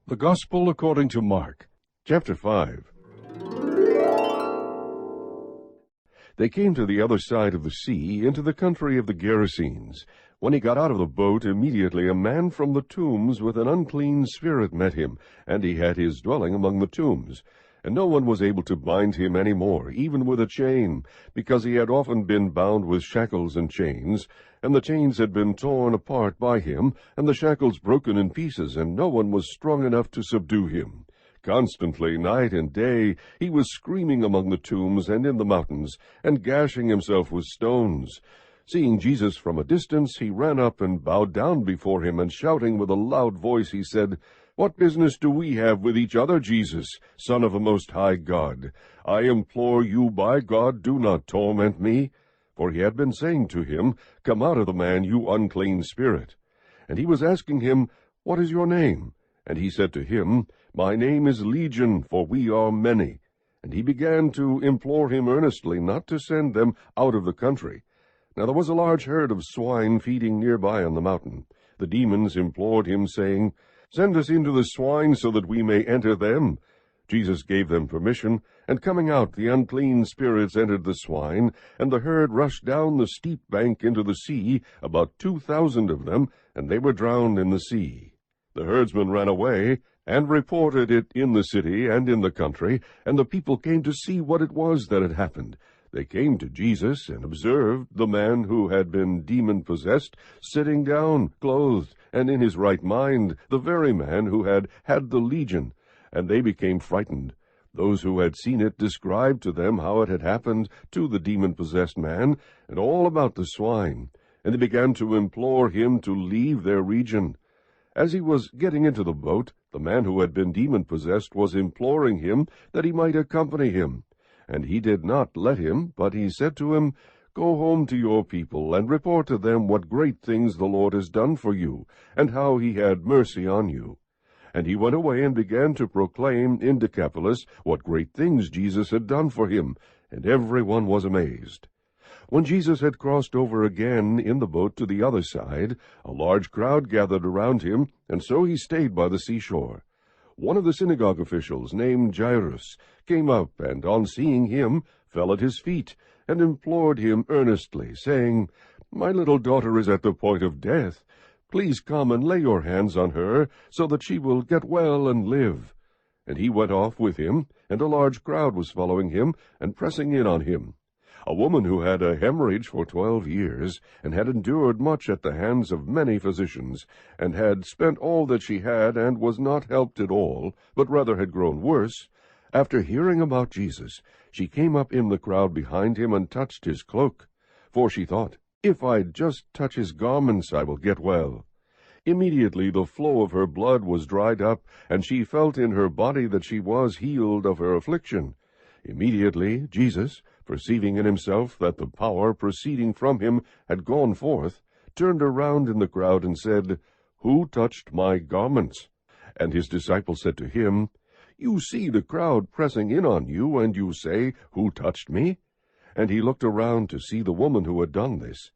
The Gospel according to Mark, chapter 5. They came to the other side of the sea, into the country of the Gerasenes. When he got out of the boat, immediately a man from the tombs with an unclean spirit met him, and he had his dwelling among the tombs. And no one was able to bind him any more, even with a chain, because he had often been bound with shackles and chains, and the chains had been torn apart by him, and the shackles broken in pieces, and no one was strong enough to subdue him. Constantly, night and day, he was screaming among the tombs and in the mountains, and gashing himself with stones. Seeing Jesus from a distance, he ran up and bowed down before him, and shouting with a loud voice, he said, "What business do we have with each other, Jesus, Son of the Most High God? I implore you, by God, do not torment me." For he had been saying to him, "Come out of the man, you unclean spirit." And he was asking him, "What is your name?" And he said to him, "My name is Legion, for we are many." And he began to implore him earnestly not to send them out of the country. Now there was a large herd of swine feeding nearby on the mountain. The demons implored him, saying, "Send us into the swine, so that we may enter them." Jesus gave them permission, and coming out, the unclean spirits entered the swine, and the herd rushed down the steep bank into the sea, about 2,000 of them, and they were drowned in the sea. The herdsmen ran away, and reported it in the city and in the country, and the people came to see what it was that had happened. They came to Jesus, and observed the man who had been demon-possessed, sitting down, clothed, and in his right mind, the very man who had had the legion, and they became frightened. Those who had seen it described to them how it had happened to the demon-possessed man, and all about the swine, and they began to implore him to leave their region. As he was getting into the boat, the man who had been demon-possessed was imploring him that he might accompany him. And he did not let him, but he said to him, "Go home to your people, and report to them what great things the Lord has done for you, and how he had mercy on you." And he went away and began to proclaim in Decapolis what great things Jesus had done for him, and every one was amazed. When Jesus had crossed over again in the boat to the other side, a large crowd gathered around him, and so he stayed by the seashore. One of the synagogue officials, named Jairus, came up, and on seeing him, fell at his feet, and implored him earnestly, saying, "My little daughter is at the point of death. Please come and lay your hands on her, so that she will get well and live." And he went off with him, and a large crowd was following him and pressing in on him. A woman who had a hemorrhage for 12 years, and had endured much at the hands of many physicians, and had spent all that she had, and was not helped at all, but rather had grown worse, after hearing about Jesus, she came up in the crowd behind him and touched his cloak. For she thought, "If I just touch his garments, I will get well." Immediately the flow of her blood was dried up, and she felt in her body that she was healed of her affliction. Immediately Jesus, perceiving in himself that the power proceeding from him had gone forth, turned around in the crowd and said, "Who touched my garments?" And his disciples said to him, "You see the crowd pressing in on you, and you say, 'Who touched me?'" And he looked around to see the woman who had done this.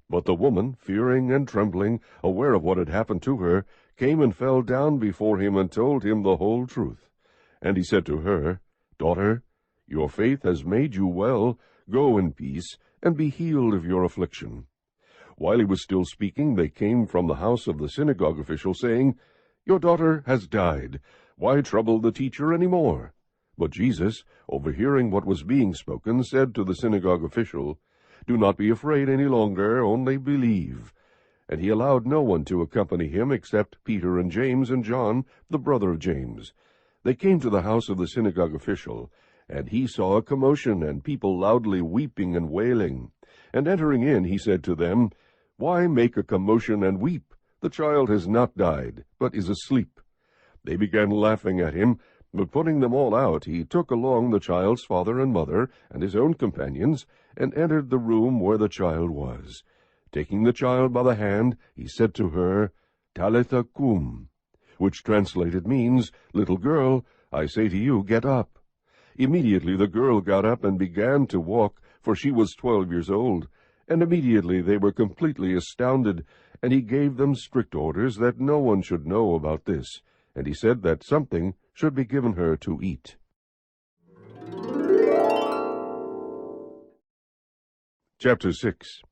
But the woman, fearing and trembling, aware of what had happened to her, came and fell down before him and told him the whole truth. And he said to her, "Daughter, your faith has made you well. Go in peace, and be healed of your affliction." While he was still speaking, they came from the house of the synagogue official, saying, "Your daughter has died. Why trouble the teacher any more?" But Jesus, overhearing what was being spoken, said to the synagogue official, "Do not be afraid any longer, only believe." And he allowed no one to accompany him except Peter and James and John, the brother of James. They came to the house of the synagogue official, and he saw a commotion, and people loudly weeping and wailing. And entering in, he said to them, "Why make a commotion and weep? The child has not died, but is asleep." They began laughing at him, but putting them all out, he took along the child's father and mother and his own companions, and entered the room where the child was. Taking the child by the hand, he said to her, "Talitha cum," which translated means, "Little girl, I say to you, get up." Immediately the girl got up and began to walk, for she was 12 years old, and immediately they were completely astounded, and he gave them strict orders that no one should know about this. and he said that something should be given her to eat. Chapter 6.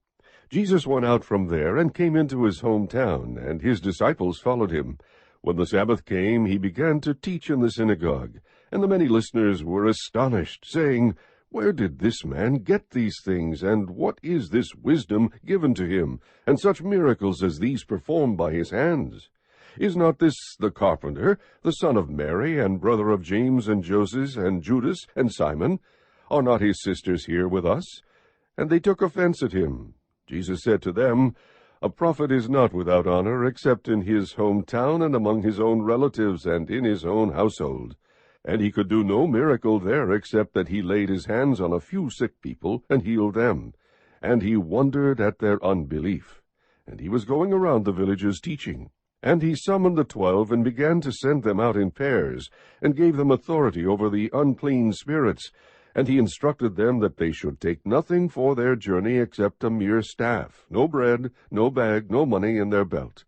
Jesus went out from there and came into his hometown, and his disciples followed him. When the Sabbath came, he began to teach in the synagogue, and the many listeners were astonished, saying, "Where did this man get these things, and what is this wisdom given to him, and such miracles as these performed by his hands? Is not this the carpenter, the son of Mary, and brother of James and Joses and Judas and Simon? Are not his sisters here with us?" And they took offense at him. Jesus said to them, "A prophet is not without honor, except in his hometown and among his own relatives and in his own household." And he could do no miracle there, except that he laid his hands on a few sick people and healed them. And he wondered at their unbelief. And he was going around the villages teaching. And he summoned the 12 and began to send them out in pairs, and gave them authority over the unclean spirits. And he instructed them that they should take nothing for their journey except a mere staff, no bread, no bag, no money in their belt,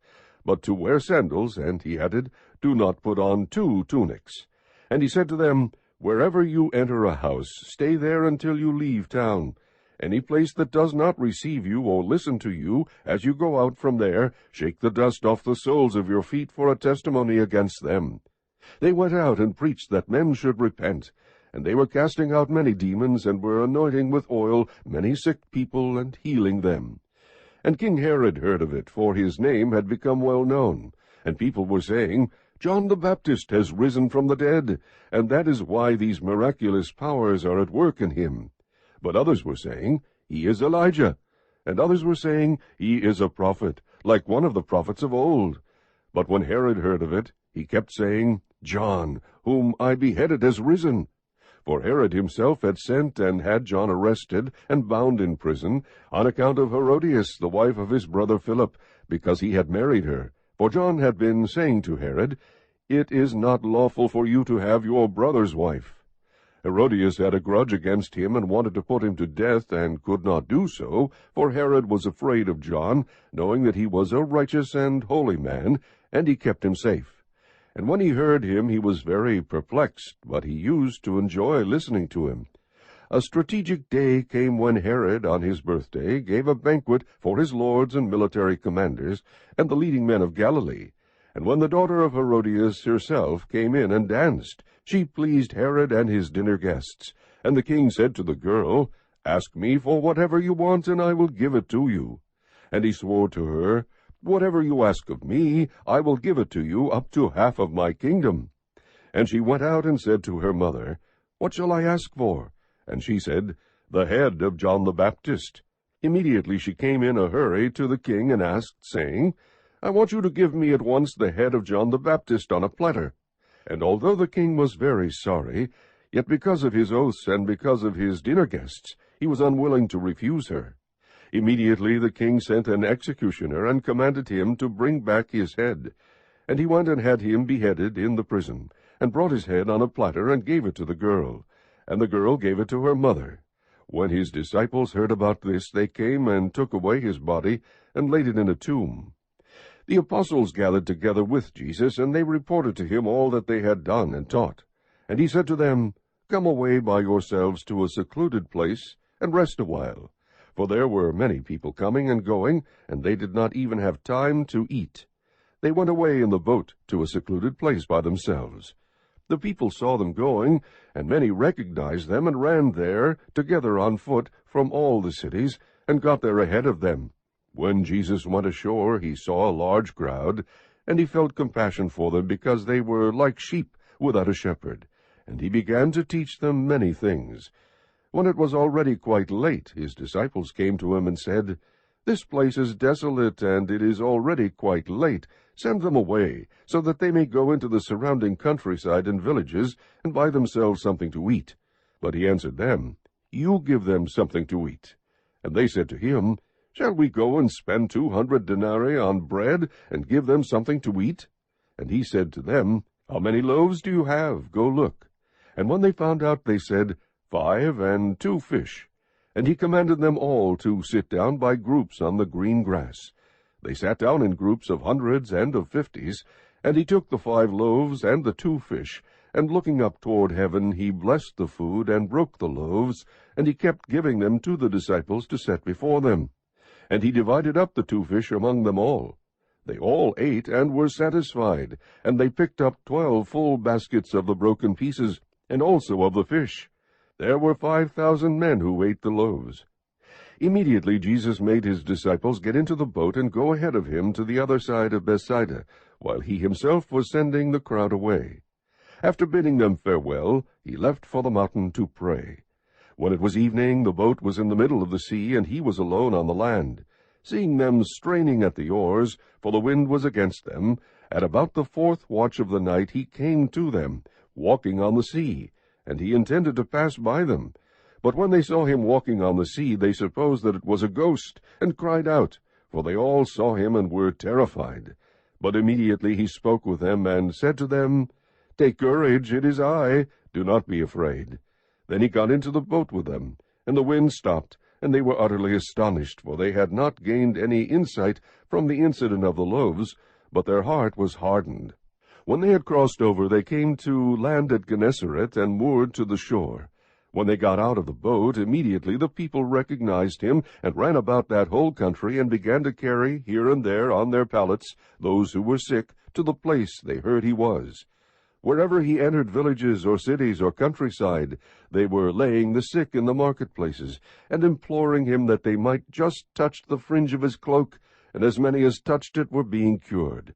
but to wear sandals, and he added, "Do not put on 2 tunics." And he said to them, "Wherever you enter a house, stay there until you leave town. Any place that does not receive you or listen to you, as you go out from there, shake the dust off the soles of your feet for a testimony against them." They went out and preached that men should repent. And they were casting out many demons, and were anointing with oil many sick people, and healing them. And King Herod heard of it, for his name had become well known. And people were saying, "John the Baptist has risen from the dead, and that is why these miraculous powers are at work in him." But others were saying, "He is Elijah." And others were saying, "He is a prophet, like one of the prophets of old." But when Herod heard of it, he kept saying, "John, whom I beheaded, has risen." For Herod himself had sent and had John arrested and bound in prison, on account of Herodias, the wife of his brother Philip, because he had married her. For John had been saying to Herod, "It is not lawful for you to have your brother's wife." Herodias had a grudge against him, and wanted to put him to death, and could not do so, for Herod was afraid of John, knowing that he was a righteous and holy man, and he kept him safe. And when he heard him, he was very perplexed, but he used to enjoy listening to him. A strategic day came when Herod, on his birthday, gave a banquet for his lords and military commanders, and the leading men of Galilee. And when the daughter of Herodias herself came in and danced, she pleased Herod and his dinner guests. And the king said to the girl, "Ask me for whatever you want, and I will give it to you." And he swore to her, "Whatever you ask of me, I will give it to you, up to half of my kingdom." And she went out and said to her mother, "What shall I ask for?" And she said, "The head of John the Baptist." Immediately she came in a hurry to the king and asked, saying, "I want you to give me at once the head of John the Baptist on a platter." And although the king was very sorry, yet because of his oaths and because of his dinner guests, he was unwilling to refuse her. Immediately the king sent an executioner, and commanded him to bring back his head. And he went and had him beheaded in the prison, and brought his head on a platter, and gave it to the girl. And the girl gave it to her mother. When his disciples heard about this, they came and took away his body, and laid it in a tomb. The apostles gathered together with Jesus, and they reported to him all that they had done and taught. And he said to them, "Come away by yourselves to a secluded place, and rest a while." For there were many people coming and going, and they did not even have time to eat. They went away in the boat to a secluded place by themselves. The people saw them going, and many recognized them, and ran there, together on foot, from all the cities, and got there ahead of them. When Jesus went ashore, he saw a large crowd, and he felt compassion for them, because they were like sheep without a shepherd. And he began to teach them many things. When it was already quite late, his disciples came to him and said, "This place is desolate, and it is already quite late. Send them away, so that they may go into the surrounding countryside and villages, and buy themselves something to eat." But he answered them, "You give them something to eat." And they said to him, "Shall we go and spend 200 denarii on bread, and give them something to eat?" And he said to them, "How many loaves do you have? Go look." And when they found out, they said, 5 and 2 fish. And he commanded them all to sit down by groups on the green grass. They sat down in groups of hundreds and of 50s, And he took the 5 loaves and the 2 fish, and looking up toward heaven, he blessed the food, and broke the loaves, and he kept giving them to the disciples to set before them. And he divided up the 2 fish among them all. They all ate and were satisfied, and they picked up 12 full baskets of the broken pieces, and also of the fish. There were 5,000 men who ate the loaves. Immediately Jesus made his disciples get into the boat and go ahead of him to the other side of Bethsaida, while he himself was sending the crowd away. After bidding them farewell, he left for the mountain to pray. When it was evening, the boat was in the middle of the sea, and he was alone on the land. Seeing them straining at the oars, for the wind was against them, at about the 4th watch of the night he came to them, walking on the sea, and he intended to pass by them. But when they saw him walking on the sea, they supposed that it was a ghost, and cried out, for they all saw him and were terrified. But immediately he spoke with them, and said to them, "Take courage, it is I, do not be afraid." Then he got into the boat with them, and the wind stopped, and they were utterly astonished, for they had not gained any insight from the incident of the loaves, but their heart was hardened. When they had crossed over, they came to land at Gennesaret, and moored to the shore. When they got out of the boat, immediately the people recognized him, and ran about that whole country, and began to carry here and there on their pallets those who were sick to the place they heard he was. Wherever he entered villages or cities or countryside, they were laying the sick in the marketplaces, and imploring him that they might just touch the fringe of his cloak, and as many as touched it were being cured.